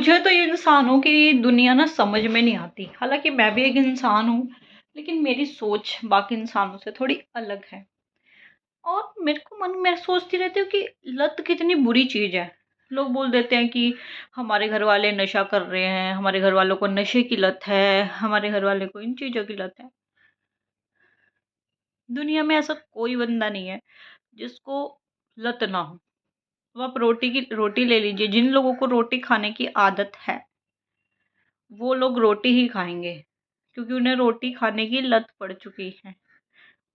मुझे तो ये इंसानों की दुनिया ना समझ में नहीं आती। हालाँकि मैं भी एक इंसान हूँ, लेकिन मेरी सोच बाकी इंसानों से थोड़ी अलग है। और मेरे को मन मैं सोचती रहती हूँ कि लत कितनी बुरी चीज़ है। लोग बोल देते हैं कि हमारे घर वाले नशा कर रहे हैं, हमारे घर वालों को नशे की लत है, हमारे घर वाले को इन चीज़ों की लत है। दुनिया में ऐसा कोई बंदा नहीं है जिसको लत ना हो। अब आप रोटी ले लीजिए, जिन लोगों को रोटी खाने की आदत है, वो लोग रोटी ही खाएँगे, क्योंकि उन्हें रोटी खाने की लत पड़ चुकी है।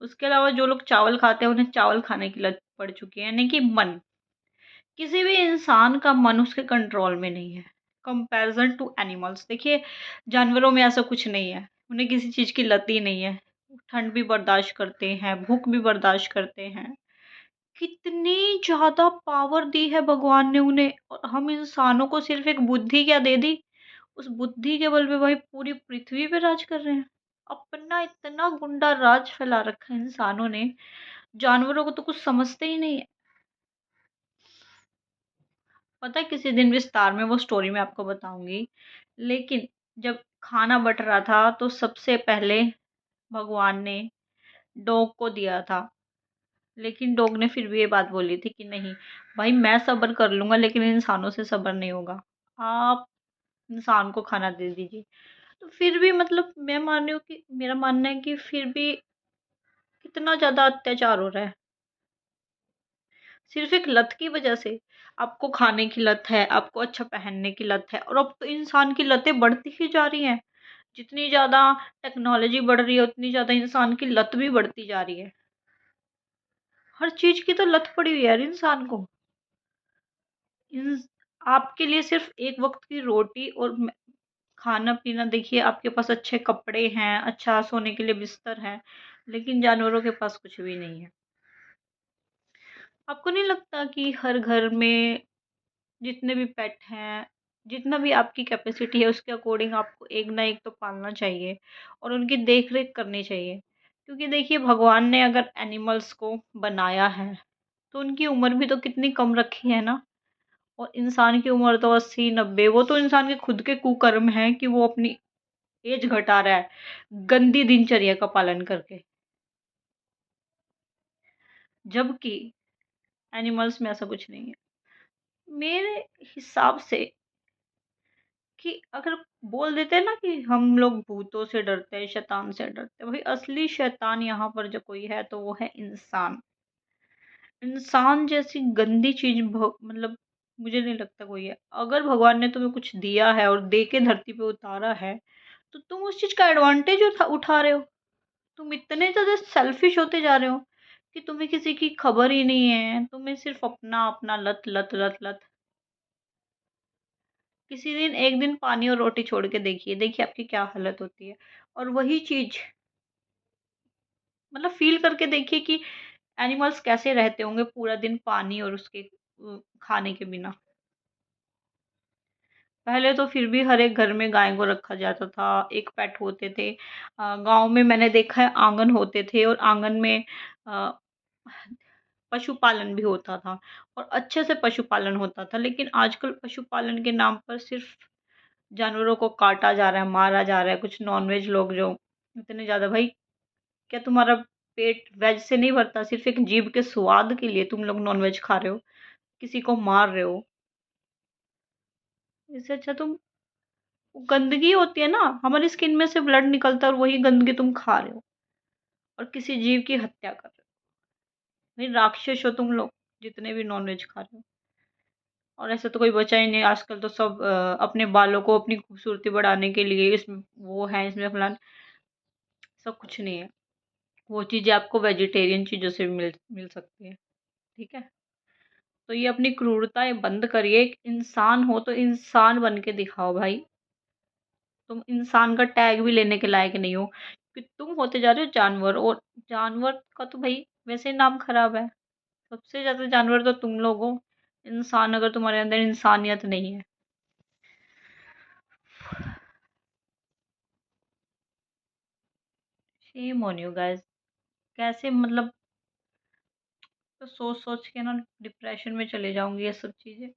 उसके अलावा जो लोग चावल खाते हैं, उन्हें चावल खाने की लत पड़ चुकी है, यानी कि मन। किसी भी इंसान का मन उसके कंट्रोल में नहीं है। कंपैरिजन टू एनिमल्स, देखिए जानवरों में ऐसा कुछ नहीं है, उन्हें किसी चीज़ की लत ही नहीं है। ठंड भी बर्दाश्त करते हैं, भूख भी बर्दाश्त करते हैं। कितनी ज़्यादा पावर दी है भगवान ने उन्हें, और हम इंसानों को सिर्फ़ एक बुद्धि क्या दे दी, उस बुद्धि के बल पे भाई पूरी पृथ्वी पे राज कर रहे हैं। अपना इतना गुंडा राज फैला रखा है इंसानों ने, जानवरों को तो कुछ समझते ही नहीं है। पता है, किसी दिन विस्तार में वो स्टोरी मैं आपको बताऊँगी। लेकिन जब खाना बँट रहा था तो सबसे पहले भगवान ने डॉग को दिया था। लेकिन डॉग ने फिर भी ये बात बोली थी कि नहीं, भाई मैं सब्र कर लूँगा लेकिन इंसानों से सब्र नहीं होगा। आप इंसान को खाना दे दीजिए। तो फिर भी मतलब मैं मान रही हूँ कि मेरा मानना है कि फिर भी कितना ज़्यादा अत्याचार हो रहा है। सिर्फ़ एक लत की वज़ह से। आपको खाने की लत है, आपको अच्छा पहनने की लत है, और अब तो इंसान की लतें बढ़ती ही जा रही हैं। जितनी ज़्यादा टेक्नोलॉजी बढ़ रही है, उतनी ज़्यादा इंसान की लत भी बढ़ती जा रही है। हर चीज़ की तो लत पड़ी हुई है यार इंसान को। इंस आपके लिए सिर्फ़ एक वक़्त की रोटी और खाना-पीना, देखिए आपके पास अच्छे कपड़े हैं, अच्छा सोने के लिए बिस्तर है, लेकिन जानवरों के पास कुछ भी नहीं है। आपको नहीं लगता कि हर घर में जितने भी पेट हैं, जितना भी आपकी कैपेसिटी है उसके अकॉर्डिंग आपको एक ना एक तो पालना चाहिए और उनकी देख-रेख करनी चाहिए। क्योंकि देखिए भगवान ने अगर एनिमल्स को बनाया है, तो उनकी उम्र भी तो कितनी कम रखी है ना। और इंसान की उम्र तो 80-90, वो तो इंसान के खुद के कुकर्म हैं कि वो अपनी एज घटा रहा है, गंदी दिनचर्या का पालन करके। जबकि एनिमल्स में ऐसा कुछ नहीं है। मेरे हिसाब से कि अगर बोल देते हैं ना कि हम लोग भूतों से डरते हैं, शैतान से डरते हैं, भाई असली शैतान यहाँ पर जो कोई है तो वो है इंसान। इंसान जैसी गंदी चीज़ मतलब मुझे नहीं लगता कोई है। अगर भगवान ने तुम्हें कुछ दिया है और दे के धरती पे उतारा है, तो तुम उस चीज़ का एडवांटेज उठा रहे हो। तुम इतने ज़्यादा सेल्फिश होते जा रहे हो कि तुम्हें किसी की खबर ही नहीं है। तुम्हें सिर्फ़ अपना लत, लत, लत, लत। किसी दिन एक दिन पानी और रोटी छोड़ के देखिए, देखिए आपकी क्या हालत होती है। और वही चीज़ मतलब फ़ील करके देखिए कि एनिमल्स कैसे रहते होंगे पूरा दिन पानी और उसके खाने के बिना। पहले तो फिर भी हर एक घर में गाय को रखा जाता था, एक पेट होते थे। गाँव में मैंने देखा है आँगन होते थे और आँगन में अ, पशुपालन भी होता था और अच्छे से पशुपालन होता था। लेकिन आजकल पशुपालन के नाम पर सिर्फ़ जानवरों को काटा जा रहा है, मारा जा रहा है। कुछ नॉन-वेज लोग जो इतने ज़्यादा, भाई क्या तुम्हारा पेट वेज से नहीं भरता? सिर्फ़ एक जीभ के स्वाद के लिए तुम लोग नॉन-वेज खा रहे हो, किसी को मार रहे हो। इससे अच्छा तुम, गंदगी होती है ना, हमारी स्किन में से ब्लड निकलता है और वही गंदगी तुम खा रहे हो और किसी जीव की हत्या कर रहे हो। भाई राक्षस हो तुम लोग, जितने भी नॉन-वेज खा रहे हो। और ऐसा तो कोई बचा ही नहीं, आजकल तो सब अपने बालों को अपनी खूबसूरती बढ़ाने के लिए इसमें वो है, इसमें फलाना, सब कुछ नहीं है। वो चीज़ें आपको वेजिटेरियन चीज़ों से भी मिल सकती है, ठीक है? तो ये अपनी क्रूरताएँ बंद करिए, एक इंसान हो तो इंसान बन के दिखाओ भाई। तुम इंसान का टैग भी लेने के लायक नहीं हो, कि तुम होते जा रहे हो जानवर, और जानवर का तो भाई वैसे ही नाम खराब है। सबसे ज़्यादा जानवर तो तुम लोग हो, इंसान अगर तुम्हारे अंदर इंसानियत नहीं है। Shame on you guys. कैसे मतलब, तो सोच-सोच के ना डिप्रेशन में चले जाऊँगी ये सब चीज़ें।